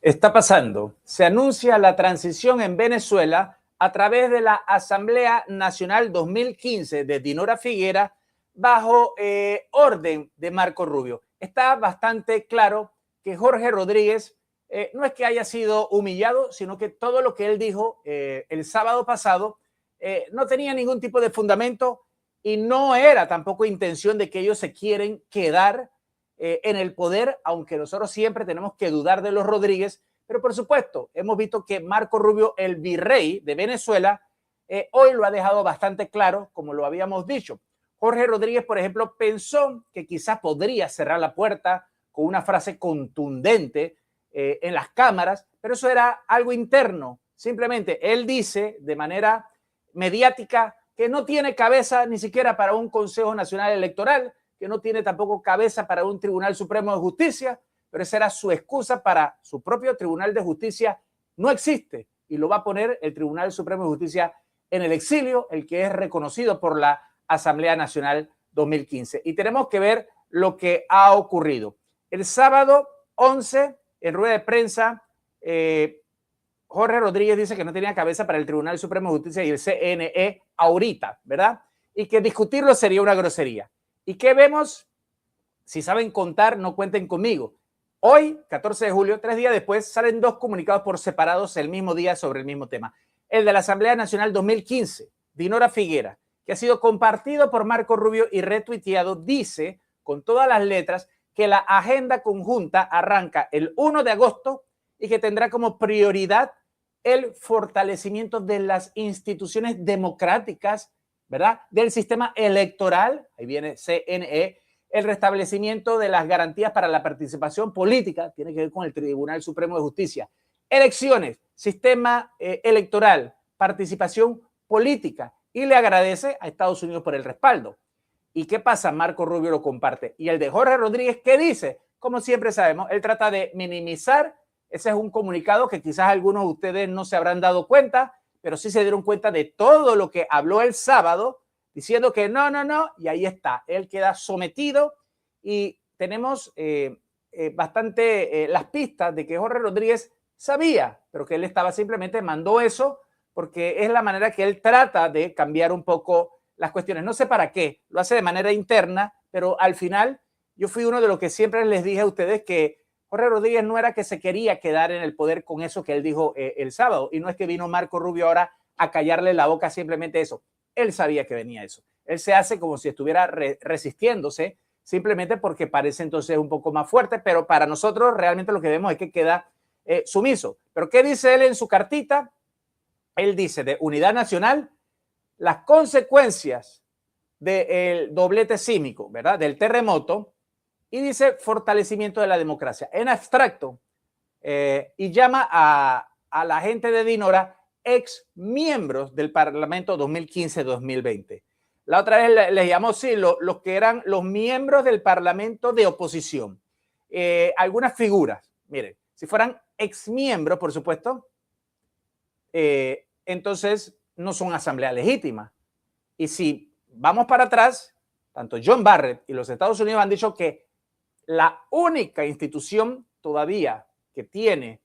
Está pasando. Se anuncia la transición en Venezuela a través de la Asamblea Nacional 2015 de Dinora Figuera bajo orden de Marco Rubio. Está bastante claro que Jorge Rodríguez no es que haya sido humillado, sino que todo lo que él dijo el sábado pasado no tenía ningún tipo de fundamento y no era tampoco intención de que ellos se quieren quedar en el poder, aunque nosotros siempre tenemos que dudar de los Rodríguez, pero por supuesto, hemos visto que Marco Rubio, el virrey de Venezuela, hoy lo ha dejado bastante claro, como lo habíamos dicho. Jorge Rodríguez, por ejemplo, pensó que quizás podría cerrar la puerta con una frase contundente en las cámaras, pero eso era algo interno. Simplemente él dice de manera mediática que no tiene cabeza ni siquiera para un Consejo Nacional Electoral, que no tiene tampoco cabeza para un Tribunal Supremo de Justicia, pero esa era su excusa para su propio Tribunal de Justicia. No existe y lo va a poner el Tribunal Supremo de Justicia en el exilio, el que es reconocido por la Asamblea Nacional 2015. Y tenemos que ver lo que ha ocurrido. El sábado 11, en rueda de prensa, Jorge Rodríguez dice que no tenía cabeza para el Tribunal Supremo de Justicia y el CNE ahorita, ¿verdad? Y que discutirlo sería una grosería. ¿Y qué vemos? Si saben contar, no cuenten conmigo. Hoy, 14 de julio, 3 días después, salen dos comunicados por separados el mismo día sobre el mismo tema. El de la Asamblea Nacional 2015, Dinora Figuera, que ha sido compartido por Marco Rubio y retuiteado, dice con todas las letras que la agenda conjunta arranca el 1 de agosto y que tendrá como prioridad el fortalecimiento de las instituciones democráticas, ¿verdad? Del sistema electoral, ahí viene CNE, el restablecimiento de las garantías para la participación política, tiene que ver con el Tribunal Supremo de Justicia, elecciones, sistema electoral, participación política, y le agradece a Estados Unidos por el respaldo. ¿Y qué pasa? Marco Rubio lo comparte. Y el de Jorge Rodríguez, ¿qué dice? Como siempre sabemos, él trata de minimizar. Ese es un comunicado que quizás algunos de ustedes no se habrán dado cuenta, pero sí se dieron cuenta de todo lo que habló el sábado, diciendo que no, y ahí está. Él queda sometido y tenemos bastante las pistas de que Jorge Rodríguez sabía, pero que él estaba simplemente mandó eso porque es la manera que él trata de cambiar un poco las cuestiones. No sé para qué, lo hace de manera interna, pero al final yo fui uno de los que siempre les dije a ustedes que Jorge Rodríguez no era que se quería quedar en el poder con eso que él dijo el sábado, y no es que vino Marco Rubio ahora a callarle la boca simplemente eso. Él sabía que venía eso. Él se hace como si estuviera resistiéndose, simplemente porque parece entonces un poco más fuerte, pero para nosotros realmente lo que vemos es que queda sumiso. ¿Pero qué dice él en su cartita? Él dice de unidad nacional, las consecuencias del doblete sísmico, ¿verdad? Del terremoto, y dice fortalecimiento de la democracia en abstracto, y llama a la gente de Dinora ex miembros del Parlamento 2015-2020. La otra vez les llamó, sí, los que eran los miembros del Parlamento de oposición. Algunas figuras, miren, si fueran ex miembros, por supuesto, entonces no son asamblea legítima. Y si vamos para atrás, tanto John Barrett y los Estados Unidos han dicho que la única institución todavía que tiene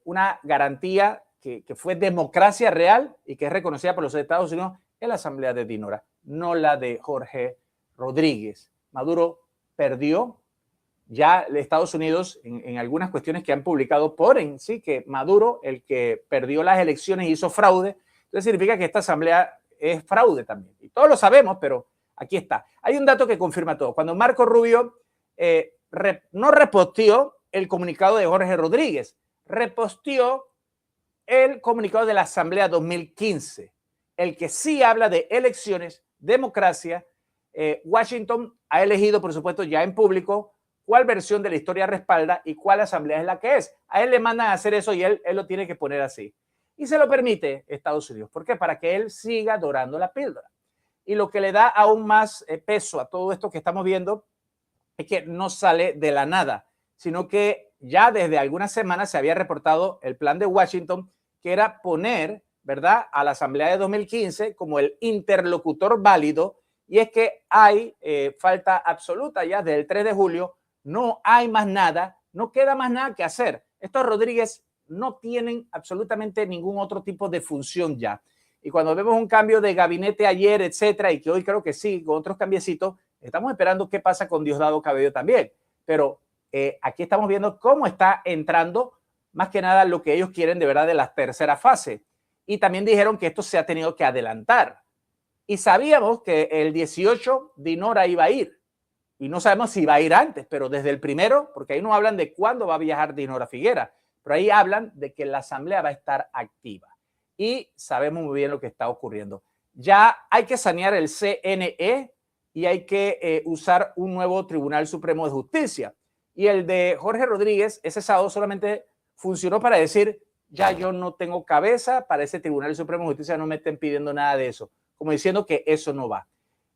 una garantía que fue democracia real y que es reconocida por los Estados Unidos es la Asamblea de Dinora, no la de Jorge Rodríguez. Maduro perdió. Ya Estados Unidos, en algunas cuestiones que han publicado, ponen sí que Maduro, el que perdió las elecciones, hizo fraude. Entonces significa que esta asamblea es fraude también. Y todos lo sabemos, pero aquí está. Hay un dato que confirma todo. Cuando Marco Rubio no reposteó el comunicado de Jorge Rodríguez, reposteó el comunicado de la Asamblea 2015, el que sí habla de elecciones, democracia. Washington ha elegido, por supuesto, ya en público, cuál versión de la historia respalda y cuál asamblea es la que es. A él le mandan a hacer eso y él lo tiene que poner así. Y se lo permite Estados Unidos. ¿Por qué? Para que él siga dorando la píldora. Y lo que le da aún más peso a todo esto que estamos viendo es que no sale de la nada, sino que ya desde algunas semanas se había reportado el plan de Washington, que era poner, ¿verdad?, a la Asamblea de 2015 como el interlocutor válido. Y es que hay falta absoluta ya desde el 3 de julio, no hay más nada, no queda más nada que hacer. Estos Rodríguez no tienen absolutamente ningún otro tipo de función ya. Y cuando vemos un cambio de gabinete ayer, etcétera, y que hoy creo que sí, con otros cambiecitos, estamos esperando qué pasa con Diosdado Cabello también. Pero aquí estamos viendo cómo está entrando más que nada lo que ellos quieren de verdad de la tercera fase. Y también dijeron que esto se ha tenido que adelantar. Y sabíamos que el 18 Dinora iba a ir. Y no sabemos si va a ir antes, pero desde el primero, porque ahí no hablan de cuándo va a viajar Dinora Figuera, pero ahí hablan de que la asamblea va a estar activa. Y sabemos muy bien lo que está ocurriendo. Ya hay que sanear el CNE y hay que usar un nuevo Tribunal Supremo de Justicia. Y el de Jorge Rodríguez, ese sábado solamente funcionó para decir, ya yo no tengo cabeza para ese Tribunal Supremo de Justicia, no me estén pidiendo nada de eso, como diciendo que eso no va.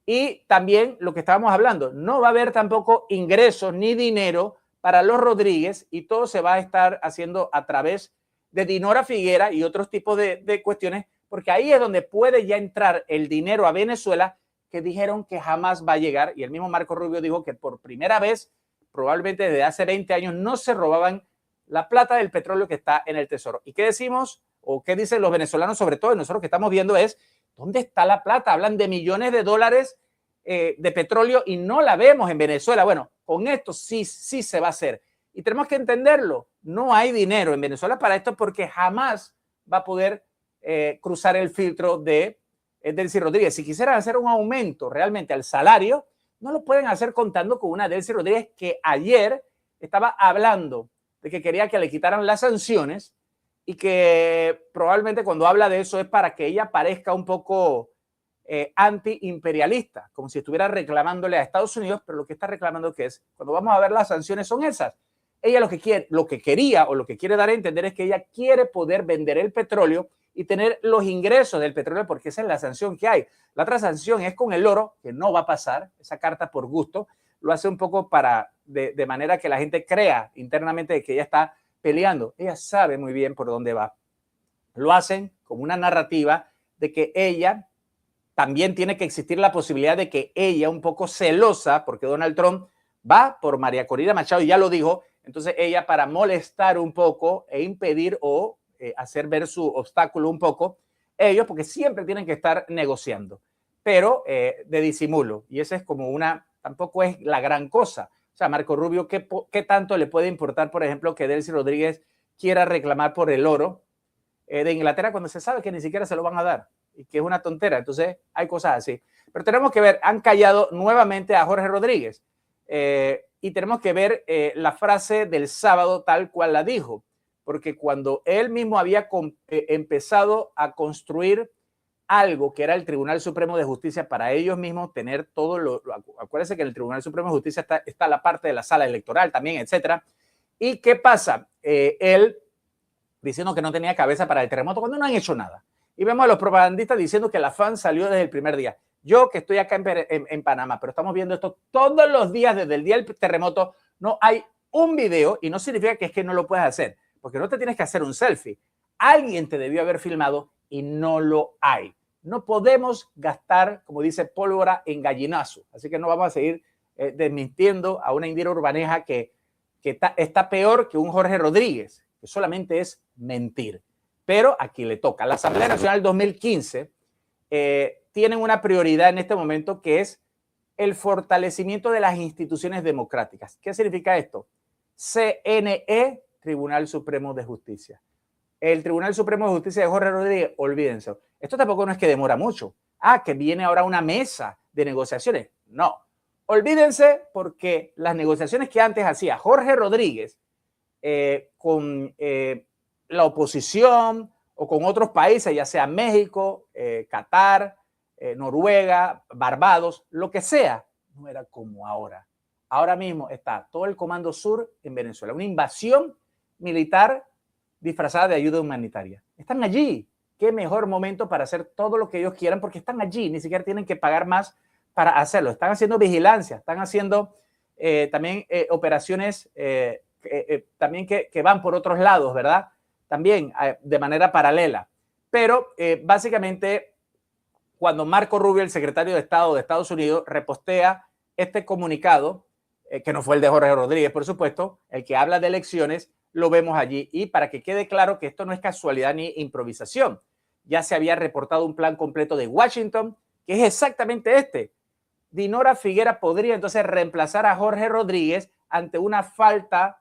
Y también lo que estábamos hablando, no va a haber tampoco ingresos ni dinero para los Rodríguez y todo se va a estar haciendo a través de Dinora Figuera y otros tipos de cuestiones, porque ahí es donde puede ya entrar el dinero a Venezuela que dijeron que jamás va a llegar. Y el mismo Marco Rubio dijo que por primera vez, probablemente desde hace 20 años, no se robaban la plata del petróleo que está en el tesoro. ¿Y qué decimos o qué dicen los venezolanos, sobre todo, y nosotros que estamos viendo es, ¿dónde está la plata? Hablan de millones de dólares de petróleo y no la vemos en Venezuela. Bueno, con esto sí se va a hacer. Y tenemos que entenderlo. No hay dinero en Venezuela para esto porque jamás va a poder cruzar el filtro de Delcy Rodríguez. Si quisieran hacer un aumento realmente al salario, no lo pueden hacer contando con una Delcy Rodríguez que ayer estaba hablando de que quería que le quitaran las sanciones y que probablemente cuando habla de eso es para que ella parezca un poco anti-imperialista, como si estuviera reclamándole a Estados Unidos, pero lo que está reclamando que es, cuando vamos a ver las sanciones son esas. Ella lo que quiere, lo que quería o lo que quiere dar a entender es que ella quiere poder vender el petróleo y tener los ingresos del petróleo, porque esa es la sanción que hay. La otra sanción es con el oro, que no va a pasar, esa carta por gusto, lo hace un poco para, de manera que la gente crea internamente que ella está peleando. Ella sabe muy bien por dónde va. Lo hacen como una narrativa de que ella también tiene que existir la posibilidad de que ella, un poco celosa, porque Donald Trump va por María Corina Machado y ya lo dijo, entonces ella para molestar un poco e impedir o hacer ver su obstáculo un poco, ellos porque siempre tienen que estar negociando, pero de disimulo. Y esa es como una, tampoco es la gran cosa. O sea, Marco Rubio, ¿qué tanto le puede importar, por ejemplo, que Delcy Rodríguez quiera reclamar por el oro de Inglaterra cuando se sabe que ni siquiera se lo van a dar? Y que es una tontera. Entonces hay cosas así. Pero tenemos que ver, han callado nuevamente a Jorge Rodríguez y tenemos que ver la frase del sábado tal cual la dijo, porque cuando él mismo había empezado a construir algo que era el Tribunal Supremo de Justicia para ellos mismos tener todo acuérdense que en el Tribunal Supremo de Justicia está la parte de la sala electoral también, etcétera. ¿Y qué pasa? Él diciendo que no tenía cabeza para el terremoto cuando no han hecho nada. Y vemos a los propagandistas diciendo que la FAN salió desde el primer día. Yo que estoy acá en Panamá, pero estamos viendo esto todos los días desde el día del terremoto, no hay un video y no significa que es que no lo puedes hacer, porque no te tienes que hacer un selfie. Alguien te debió haber filmado y no lo hay. No podemos gastar, como dice, pólvora en gallinazo. Así que no vamos a seguir desmintiendo a una Indira Urbaneja que está peor que un Jorge Rodríguez, que solamente es mentir. Pero aquí le toca. La Asamblea Nacional 2015 tienen una prioridad en este momento que es el fortalecimiento de las instituciones democráticas. ¿Qué significa esto? CNE, Tribunal Supremo de Justicia. El Tribunal Supremo de Justicia de Jorge Rodríguez, olvídense. Esto tampoco no es que demora mucho. Que viene ahora una mesa de negociaciones. No. Olvídense porque las negociaciones que antes hacía Jorge Rodríguez con la oposición o con otros países, ya sea México, Qatar, Noruega, Barbados, lo que sea, no era como ahora. Ahora mismo está todo el Comando Sur en Venezuela, una invasión militar disfrazada de ayuda humanitaria. Están allí. Qué mejor momento para hacer todo lo que ellos quieran porque están allí, ni siquiera tienen que pagar más para hacerlo. Están haciendo vigilancia, están haciendo también operaciones también que van por otros lados, ¿verdad? También de manera paralela. Pero básicamente cuando Marco Rubio, el secretario de Estado de Estados Unidos, repostea este comunicado, que no fue el de Jorge Rodríguez, por supuesto, el que habla de elecciones, lo vemos allí. Y para que quede claro que esto no es casualidad ni improvisación, ya se había reportado un plan completo de Washington, que es exactamente este. Dinora Figuera podría entonces reemplazar a Jorge Rodríguez ante una falta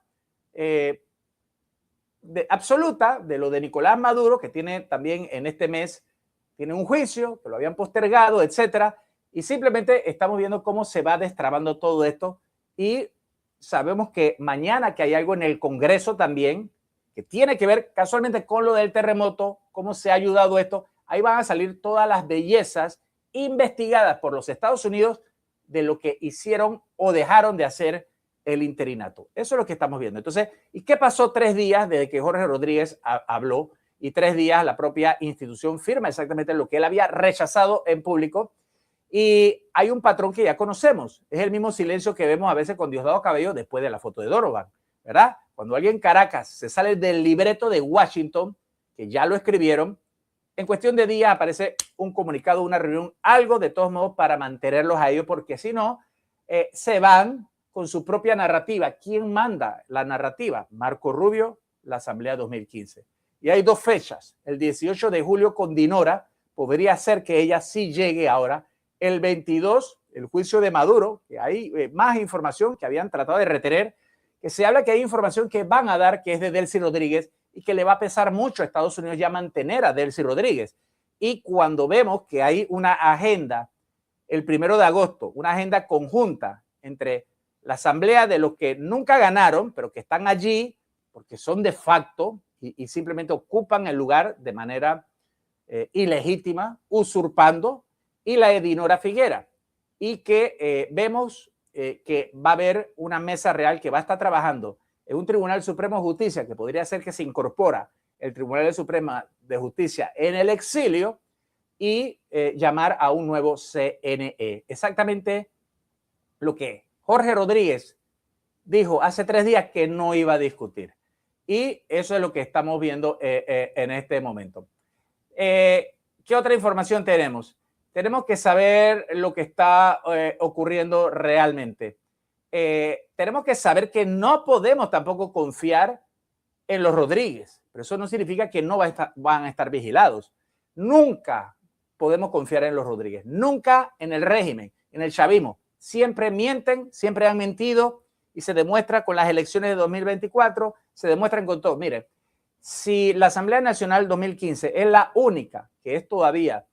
absoluta de lo de Nicolás Maduro, que tiene también en este mes, tiene un juicio, que lo habían postergado, etcétera, y simplemente estamos viendo cómo se va destrabando todo esto y sabemos que mañana que hay algo en el Congreso también que tiene que ver casualmente con lo del terremoto, cómo se ha ayudado esto, ahí van a salir todas las bellezas investigadas por los Estados Unidos de lo que hicieron o dejaron de hacer el interinato. Eso es lo que estamos viendo. Entonces, ¿y qué pasó 3 días desde que Jorge Rodríguez habló? Y 3 días la propia institución firma exactamente lo que él había rechazado en público. Y hay un patrón que ya conocemos. Es el mismo silencio que vemos a veces con Diosdado Cabello después de la foto de Donovan, ¿verdad? Cuando alguien en Caracas se sale del libreto de Washington, que ya lo escribieron, en cuestión de días aparece un comunicado, una reunión, algo de todos modos para mantenerlos a ellos, porque si no, se van con su propia narrativa. ¿Quién manda la narrativa? Marco Rubio, la Asamblea 2015. Y hay 2 fechas. El 18 de julio con Dinora, podría ser que ella sí llegue ahora. El 22, el juicio de Maduro, que hay más información que habían tratado de retener, que se habla que hay información que van a dar, que es de Delcy Rodríguez, y que le va a pesar mucho a Estados Unidos ya mantener a Delcy Rodríguez. Y cuando vemos que hay una agenda, el 1 de agosto, una agenda conjunta entre la asamblea de los que nunca ganaron, pero que están allí porque son de facto y simplemente ocupan el lugar de manera ilegítima, usurpando, y la de Dinora Figuera. Y que vemos que va a haber una mesa real que va a estar trabajando en un Tribunal Supremo de Justicia, que podría ser que se incorpora el Tribunal Supremo de Justicia en el exilio, y llamar a un nuevo CNE. Exactamente lo que Jorge Rodríguez dijo hace 3 días que no iba a discutir. Y eso es lo que estamos viendo en este momento. ¿Qué otra información tenemos? Tenemos que saber lo que está ocurriendo realmente. Tenemos que saber que no podemos tampoco confiar en los Rodríguez, pero eso no significa que no van a estar vigilados. Nunca podemos confiar en los Rodríguez, nunca en el régimen, en el chavismo. Siempre mienten, siempre han mentido y se demuestra con las elecciones de 2024, se demuestran con todo. Miren, si la Asamblea Nacional 2015 es la única que es todavía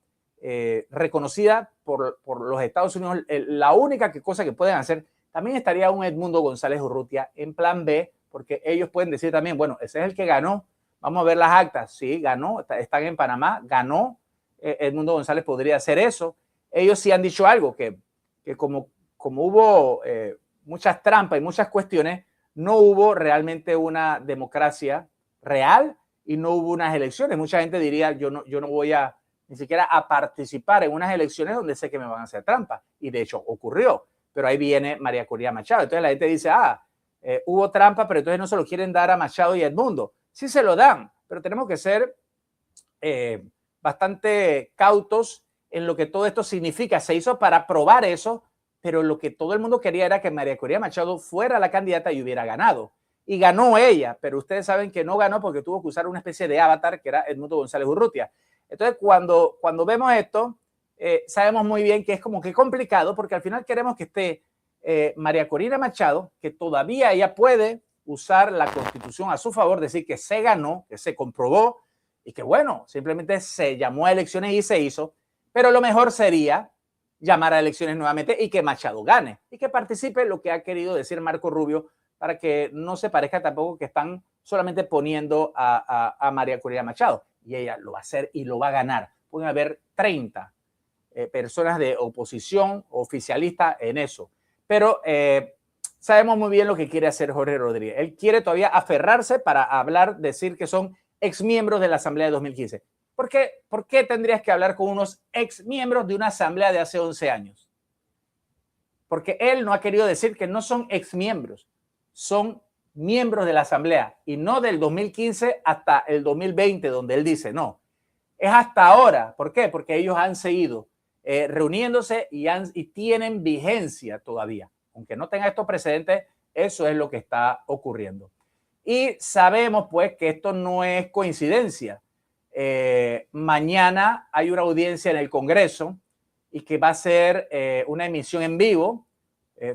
reconocida por los Estados Unidos, la única cosa que pueden hacer, también estaría un Edmundo González Urrutia en plan B, porque ellos pueden decir también, bueno, ese es el que ganó, vamos a ver las actas, sí, ganó, están en Panamá, ganó, Edmundo González podría hacer eso. Ellos sí han dicho algo, que como hubo muchas trampas y muchas cuestiones, no hubo realmente una democracia real y no hubo unas elecciones. Mucha gente diría, yo no voy a ni siquiera a participar en unas elecciones donde sé que me van a hacer trampa. Y de hecho ocurrió. Pero ahí viene María Corina Machado. Entonces la gente dice, hubo trampa, pero entonces no se lo quieren dar a Machado y a Edmundo. Sí se lo dan, pero tenemos que ser bastante cautos en lo que todo esto significa. Se hizo para probar eso, pero lo que todo el mundo quería era que María Corina Machado fuera la candidata y hubiera ganado. Y ganó ella, pero ustedes saben que no ganó porque tuvo que usar una especie de avatar que era Edmundo González Urrutia. Entonces, cuando vemos esto, sabemos muy bien que es como que complicado, porque al final queremos que esté María Corina Machado, que todavía ella puede usar la Constitución a su favor, decir que se ganó, que se comprobó, y que bueno, simplemente se llamó a elecciones y se hizo, pero lo mejor sería llamar a elecciones nuevamente y que Machado gane, y que participe lo que ha querido decir Marco Rubio, para que no se parezca tampoco que están solamente poniendo a María Corina Machado. Y ella lo va a hacer y lo va a ganar. Pueden haber 30 personas de oposición oficialista en eso. Pero sabemos muy bien lo que quiere hacer Jorge Rodríguez. Él quiere todavía aferrarse para hablar, decir que son exmiembros de la Asamblea de 2015. ¿Por qué tendrías que hablar con unos exmiembros de una asamblea de hace 11 años? Porque él no ha querido decir que no son exmiembros, son miembros de la asamblea y no del 2015 hasta el 2020, donde él dice no. Es hasta ahora. ¿Por qué? Porque ellos han seguido reuniéndose y tienen vigencia todavía. Aunque no tenga estos precedentes, eso es lo que está ocurriendo. Y sabemos pues que esto no es coincidencia. Mañana hay una audiencia en el Congreso y que va a ser una emisión en vivo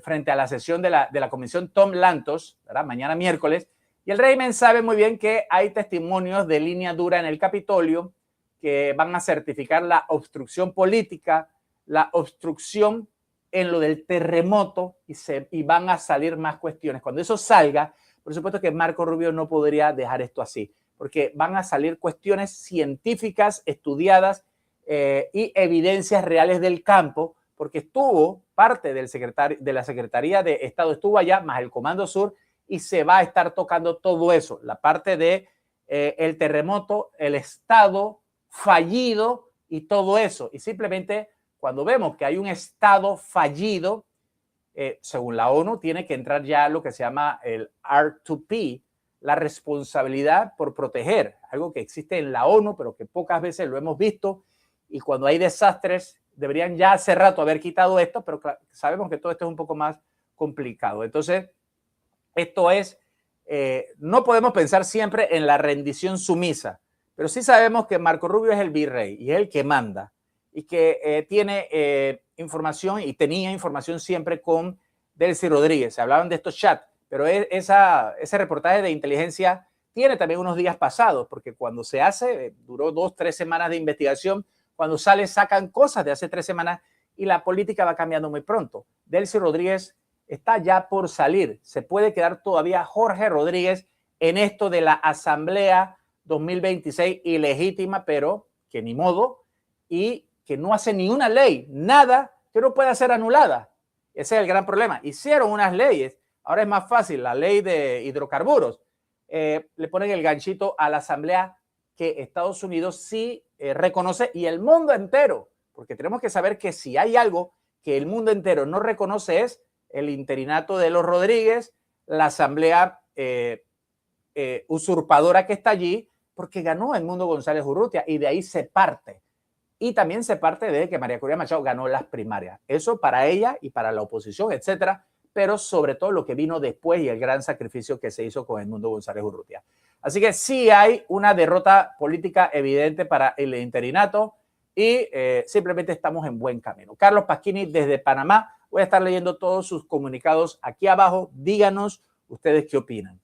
frente a la sesión de la Comisión Tom Lantos, ¿verdad? Mañana miércoles. Y el régimen sabe muy bien que hay testimonios de línea dura en el Capitolio que van a certificar la obstrucción política, la obstrucción en lo del terremoto y van a salir más cuestiones. Cuando eso salga, por supuesto que Marco Rubio no podría dejar esto así, porque van a salir cuestiones científicas estudiadas y evidencias reales del campo, porque estuvo parte de la Secretaría de Estado, estuvo allá, más el Comando Sur, y se va a estar tocando todo eso, la parte de el terremoto, el Estado fallido y todo eso. Y simplemente cuando vemos que hay un Estado fallido, según la ONU, tiene que entrar ya lo que se llama el R2P, la responsabilidad por proteger, algo que existe en la ONU, pero que pocas veces lo hemos visto. Y cuando hay desastres, deberían ya hace rato haber quitado esto, pero sabemos que todo esto es un poco más complicado. Entonces, esto es, no podemos pensar siempre en la rendición sumisa, pero sí sabemos que Marco Rubio es el virrey y es el que manda y que tiene información y tenía información siempre con Delcy Rodríguez. Se hablaban de estos chats, pero ese reportaje de inteligencia tiene también unos días pasados, porque cuando se hace, duró 2-3 semanas de investigación, cuando sale sacan cosas de hace 3 semanas y la política va cambiando muy pronto. Delcy Rodríguez está ya por salir. Se puede quedar todavía Jorge Rodríguez en esto de la Asamblea 2026 ilegítima, pero que ni modo, y que no hace ni una ley, nada que no pueda ser anulada. Ese es el gran problema. Hicieron unas leyes, ahora es más fácil, la ley de hidrocarburos. Le ponen el ganchito a la Asamblea que Estados Unidos sí reconoce y el mundo entero, porque tenemos que saber que si hay algo que el mundo entero no reconoce es el interinato de los Rodríguez, la asamblea usurpadora que está allí, porque ganó el Mundo González Urrutia y de ahí se parte. Y también se parte de que María Corina Machado ganó las primarias. Eso para ella y para la oposición, etcétera, pero sobre todo lo que vino después y el gran sacrificio que se hizo con el Mundo González Urrutia. Así que sí hay una derrota política evidente para el interinato y simplemente estamos en buen camino. Carlos Pasquini desde Panamá. Voy a estar leyendo todos sus comunicados aquí abajo. Díganos ustedes qué opinan.